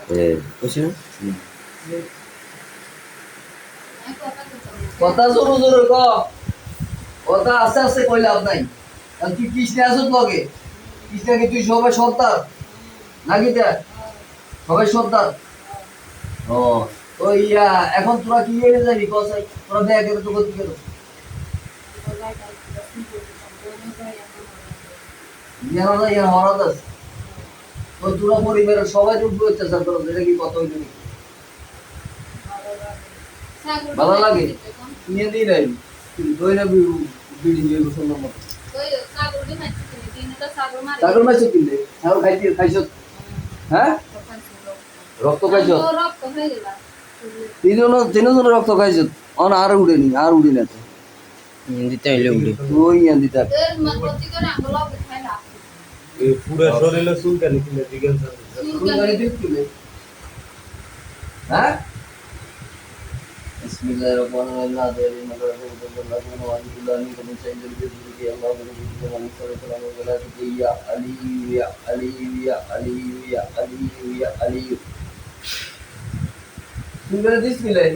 বুঝছি না কথা জোরে জোরে ক কথা আস্তে আস্তে কই লাভ নাই আর তুই কৃষ্ণে আসত লগে কৃষ্ণে কি তুই সবাই সর্দার নাকি দেখ সবাই সর্দার ও তো ইয়া এখন তোরা কি এনে যাবি কসাই তোরা ব্যাগ এনে তো গতি গেল ইয়ানো না ইয়ান হরাদ আছে তো তোরা পরিবারের সবাই উপরে অত্যাচার করো এটা কি কথা হইল নাকি ভালো লাগে নিয়ে দিই নাই দই না বিড়ি দিয়ে সুন্দর মতো ছাগল মাছ কিনলে ছাগল খাইছ হ্যাঁ রক্ত খাইছ তিনজন রক্ত খাইছ অন আর উড়েনি না দিতে হইলে উঠে ওই ইয়ান দিতে পুরো শরীরে চুলকানি কিনে দিগেন চুলকানি দিলে হ্যাঁ Bismillahirrahmanirrahim. La ilaha illallah wa la ilaha illallah wa sayyidul wujudi Allah wa rabbil alamin sallallahu alaihi ya ali ya ali ya ali ya ali ya ali Sudah display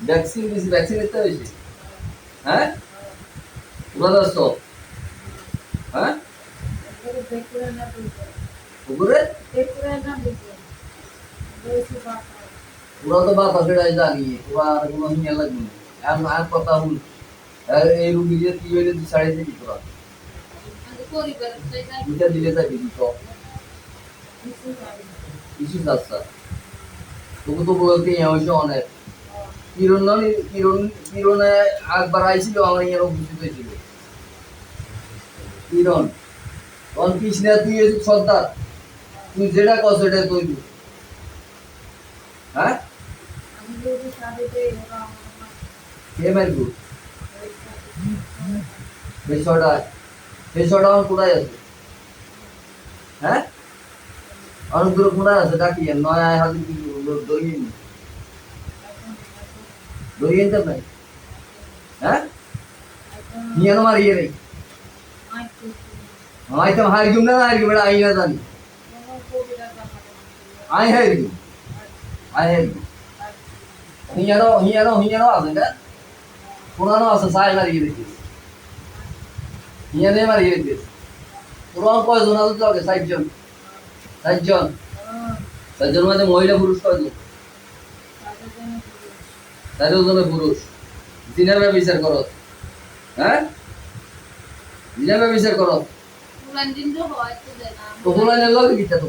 vaccine itu aja hah berapa stop hah পুকুরে পুরা তো বাতা ফেরাই জানি পুরা আর কোনো নিয়ে লাগবে না এখন আর কথা হল এই রুগী যে কি হইলে তুই ছাড়িয়ে দিবি তোরা দুটা দিলে যাবি দুটো কিছু যাচ্ছে তোকে তো বলতে হয়েছে অনেক কিরণে একবার আইছিল আমার ইয়ার উপস্থিত হয়েছিল কিরণ তখন কৃষ্ণা তুই সর্দার তুই যেটা কর সেটা তুই হ্যাঁ কে মারবো বেশটা আমার কোথায় আছে হ্যাঁ অনেক দূরে কোথায় আছে ডাকি নয় হাতে দড়িয়ে নিতে নাই হ্যাঁ নিয়ে মারিয়ে নেই আমি তো হার গিয়ে না বেটা আই না জানি আই হারি হিয়ানো আছে না পুরানো আছে সাই মারিয়ে দিতে হিয়ানে মারিয়ে দিতে পুরানো কয়জন আছে তো আগে 60 মধ্যে মহিলা পুরুষ কয়জন 4 জনের পুরুষ জিনাবে বিচার করো হ্যাঁ জিনাবে বিচার করো তো ফুলানের লগে কিটা তো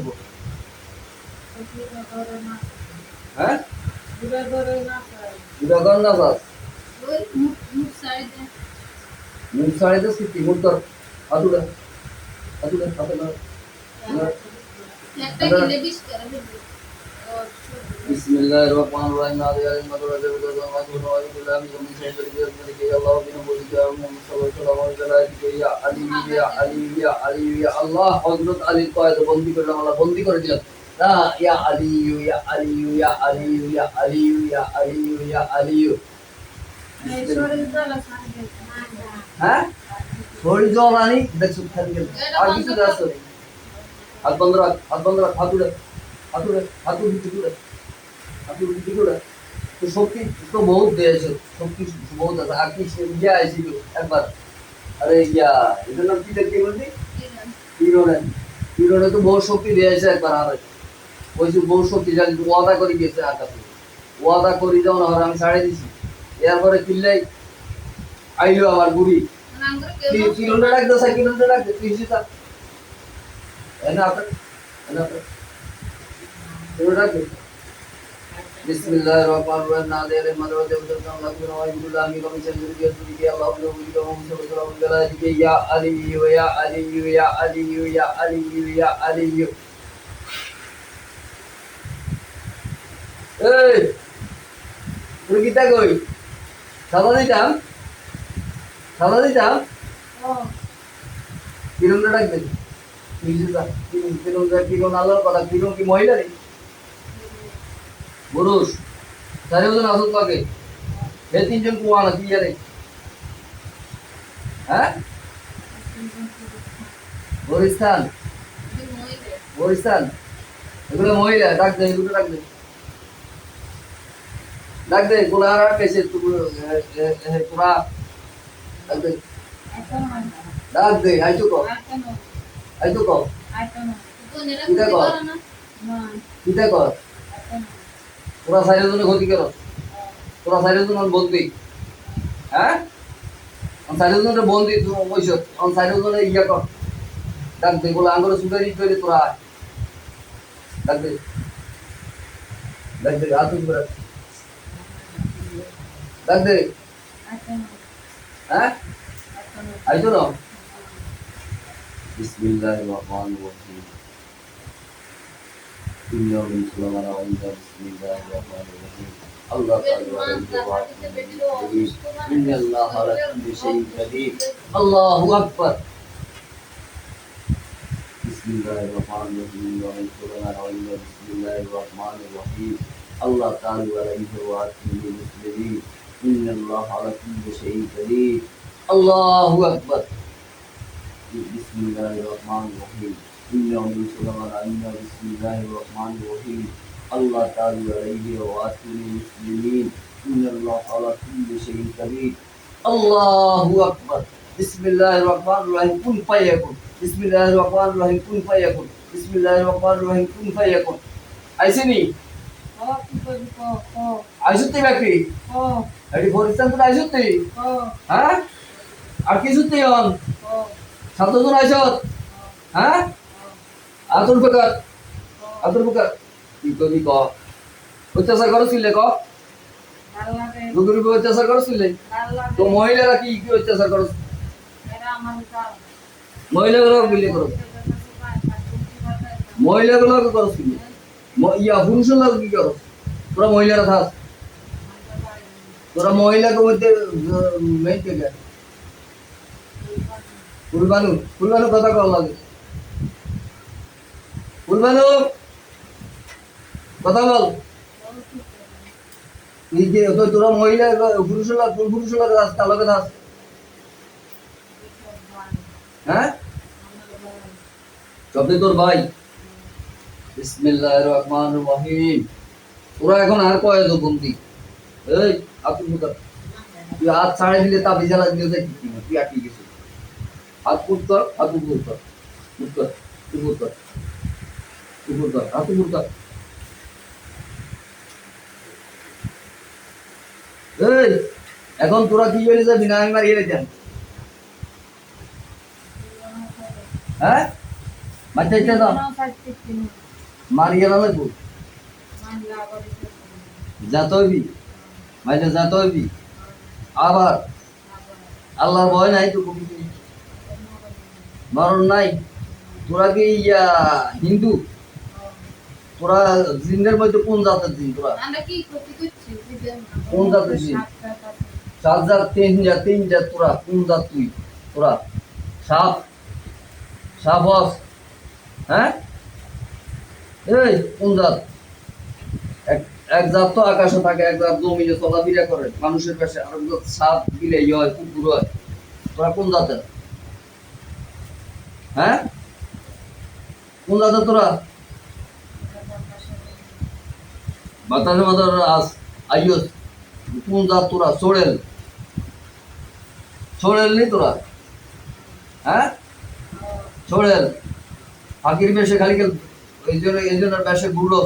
হ্যাঁ দুটা গন না বাস মুখ সাইড দে সিটি মুখ তোর আতুলে একটা কিলে 20 করে Bismillahirrahmanirrahim. Allah Hazrat Ali কয় বন্দি করলাম আল্লাহ বন্দি করে দিলাম না ইয়া আলী ইয়া আলী ইয়া আলী ইয়া আলী ইয়া আলী ইয়া আলী হ্যাঁ শরীর জলানি দেখছো খালি আর কিছু দাও হাত বন্ধ রাখ হাতুড়ে তো শক্তি তো বহুত দিয়েছে শক্তি বহুত আছে আর কি ইয়া আইছিল একবার আরে ইয়া এটার নাম কি দেখতে বলছি হিরোনে তো বহু শক্তি দিয়েছে একবার আর ওই যে বহু শক্তি জানি ওয়াদা করে গেছে আকাশে ওয়াদা করি যাও না আমি ছাড়ে দিছি এরপরে কিল্লাই আইলো আবার বুড়ি কিলোটা রাখতে চাই কিলোটা রাখতে তুই সেটা এনে আপনার Bismillahirrahmanirrahim. Nadere madro devatam lakuna wa ibulami kami chandri ke suri ke Allah lo buli kami sabara bala ke ya ali ya ali ya ali ya ali ya ali Hey তুই কিটা কই সাদা দিতাম কিরম না ডাকবে কিরম আলোর কথা কিরম কি মহিলা রে পুরুষ 4 জন আসত লাগে এই 3 জন কুয়া না কি জানে হ্যাঁ গোরস্থান গোরস্থান এগুলো মহিলা ডাক দে এগুলো ডাক দে গোলা আর কেসে তোরা ডাক দে আইতো কো কিতা কর তোরা সাইডের জন্য ক্ষতি করো তোরা সাইডের জন্য বলবি হ্যাঁ সাইডের জন্য বলবি তুই বইস সাইডের জন্য ইয়া কর ডাক দে বলে আঙ্গুরে সুগারি করে তোরা ডাক দে হাত উপরে ডাক দে হ্যাঁ আইতো না বিসমিল্লাহির রহমানির রহিম ইন্না মুসলমানা ওয়া ইন্না বিসমিল্লাহির রহমানির রহিম আল্লাহ তাআলা ইন্নাল্লাহা আলা কুল্লি শাইইন কাদির আল্লাহু আকবার বিসমিল্লাহির রহমানির রহিম ইন্না মুসলমানা ওয়া ইন্না বিসমিল্লাহির রহমানির রহিম আল্লাহ তাআলা আলাইহি ওয়া আলিহি মুসলিমিন ইন্নাল্লাহা আলা কুল্লি শাইইন কাদির আল্লাহু আকবার বিসমিল্লাহির রহমানির রহিম ইন্না মুসলমানা ইন্না বিসমিল্লাহির রহমানির রহিম আল্লাহ তাআলা আলাইহি ওয়া আলিহি মুসলিমিন ইন্নাল্লাহা আলা কুল্লি শাইইন কাদির আল্লাহু আকবার বিসমিল্লাহির রহমানির রহিম কুন ফায়াকুন বিসমিল্লাহির রহমানির রহিম কুন ফায়াকুন বিসমিল্লাহির রহমানির রহিম কুন ফায়াকুন আইসেনি আইসুতে বাকি এডি ফরিস্তান তো আইসুতে হ্যাঁ আর কি সুতে হন সাতজন আইসত হ্যাঁ আতুল বকর কি কবি ক অত্যাচার করছিলে ক লোকের উপর অত্যাচার করছিলে তো মহিলারা কি কি অত্যাচার করছ মহিলাগুলো বিলে করো মহিলাগুলো করছিল ইয়া পুরুষরা কি করো তোরা মহিলারা থাক তোরা মহিলাকে মধ্যে মেন থেকে ফুলবানু কথা কল লাগে ফুলবানু কথা বল এই যে তোরা মহিলা পুরুষরা দাস তালকে দাস হ্যাঁ সবই তোর ভাই বিসমিল্লাহির রহমানির রহিম তোরা এখন আর কয় তো বন্দি এই আতুল মুকার তুই হাত ছাড়ে দিলে তা বিজালা দিলে যাই তুই আটকে গেছিস হাত পুট কর হাত উপর কর হাত উপর কর এই এখন তোরা কি হয়ে যাবি না আমি মারিয়ে রেখেন হ্যাঁ বাচ্চা ইচ্ছা দাও মারিয়ে না লাগবো যাতে হইবি মাইলে যাতে হইবি আবার আল্লাহর ভয় নাই তো মরণ নাই তোরা কি হিন্দু তোরা জিনের মধ্যে কোন জাতের জিন তোরা কোন জাতের জিন সাত জাত তিন জাত তোরা কোন জাত তুই তোরা সাপ হস হ্যাঁ এই কোন জাত এক জাত তো আকাশে থাকে এক জাত জমিনে চলাফেরা করে মানুষের কাছে আর সাপ দিলে হয় কুকুর হয় তোরা কোন জাতের হ্যাঁ কোন জাতের তোরা বাতাসের মধ্যে আইয়স কোন জাত তোরা ছোড়েল নি তোরা হ্যাঁ ছোড়েল ফাঁকির বেশে খালি এই জন্য বেশে ঘুরলো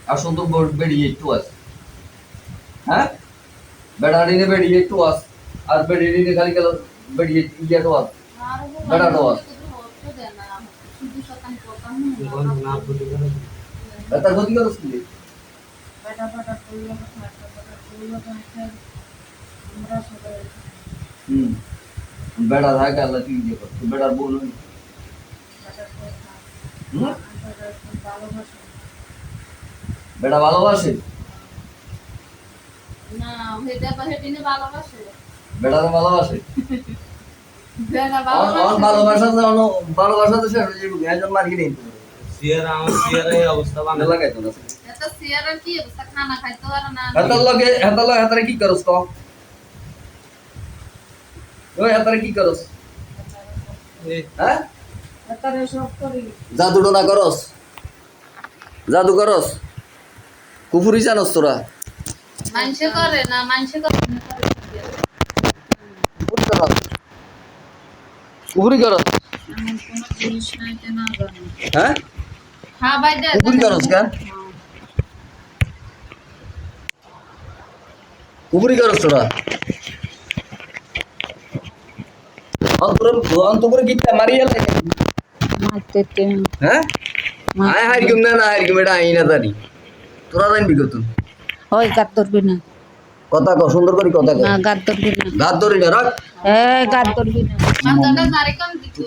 আর শুধু বেরিয়ে একটু আস হ্যাঁ বেড়াড়িনে বেরিয়ে একটু আস আর বেরিয়ে খালি গেল বেরিয়ে ইয়েটো আস বেড়াটো আস তার গতি কত স্কুলে বেড়া থাকে আল্লাহ তুই ইয়ে কর বেড়ার বল বেড়া ভালোবাসে বেড়ার ভালোবাসে ভালোবাসা তো একজন মার্কেট সিয়ারা আমার সিয়ারা এই অবস্থা বানালে লাগাইতো না এটা সিয়ারার কি অবস্থা খানা খাইতো আর না হাতার লগে কি করছ তো ওই হাতারে কি করস এই হ্যাঁ তারে সব করি জাদু টোনা করস জাদু করস কুফুরি জানস তোরা মানুষে করে না মানুষে করে না, কুফুরি করস কুফুরি করস এমন কোনো জিনিস নাই যে না জানি হ্যাঁ হ্যাঁ ভাই দে কুফুরি করস কেন কুফুরি করস তোরা অন্তপুরে গিটটা মারিয়া লাগে মারতে তুমি হ্যাঁ আয় হার কিম না হার কিম এটা আইনা জানি তোরা জানবি কত ওই গাত ধরবি না কথা কও সুন্দর করে কথা কও না গাত ধরবি না দাঁত ধরি না রাখ গাত ধরবি না মাথাটা জারে কম দিছো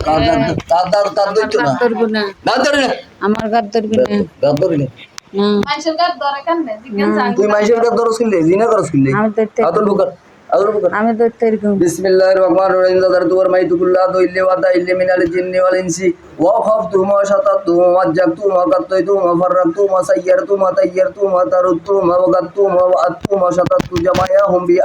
তার দইতো না গাত ধরবি না দাঁত ধরি না আমার গাত ধরবি না দাঁত ধরি না না মানুষের গাত ধরে কেন জিজ্ঞাসা তুই মাইশের কাছে ধরস কিনলে জিনা করস কিনলে আমি ধরতে আদুল বুকার আমি ধরতে এরকম বিসমিল্লাহির রহমানির রহিম দাদার দুয়ার মাই তুকুল্লা দইলে ওয়াদা ইল্লে মিনাল জিন্নি ওয়াল ইনসি ওয়া খাফতুম ওয়া শাতাতুম ওয়া জাকতুম ওয়া কাতাইতুম ওয়া ফাররাতুম ওয়া সাইয়ারতুম ওয়া তাইয়ারতুম ওয়া তারুতুম ওয়া ওয়াগাতুম ওয়া আতুম ওয়া শাতাতু জামায়াহুম বি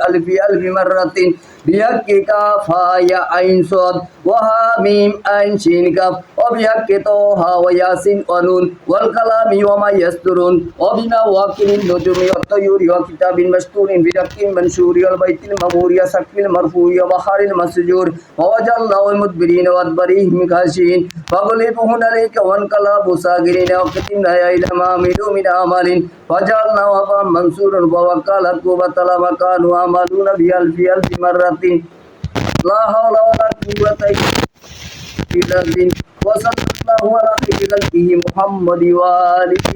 আলফি মাররাতিন বিহাক্কি কাফা ইয়া আইন সাদ ওয়া হা মিম আইন শিন কাফ ওয়া বিহাক্কি তাহা ওয়া ইয়াসিন ওয়া নুন ওয়াল কালামি ওয়া মা ইয়াসতুরুন ওয়া বিমা ওয়াকিলিন নুজুমি ওয়া তায়ুরি ওয়া কিতাবিন মাসতুরিন বিরাক্কিন মানশুরি ওয়াল বাইতিল মামুর ইয়া সাকফিল মারফু ইয়া বাহারিল মাসজুর ওয়া ওয়াজাল্লাহু মুদবিরিন ওয়া আদবারিহিম খাশিন ফাগলিবু হুনালিকা ওয়ান কালাবু সাগিরিন ওয়া কাতিমনা ইলা মা আমিলু মিন আমালিন ফাজালনা ওয়া মানসুরুন ওয়া ওয়াকালাতু ওয়া তালামা কানু আমালুনা বিআলফি মাররাতিন লা হাওলা ওয়ালা কুওয়াতা ইল্লা বিল্লাহ ওয়া সাল্লাল্লাহু আলা খাইরি খালকিহি মুহাম্মাদি ওয়া আলিহি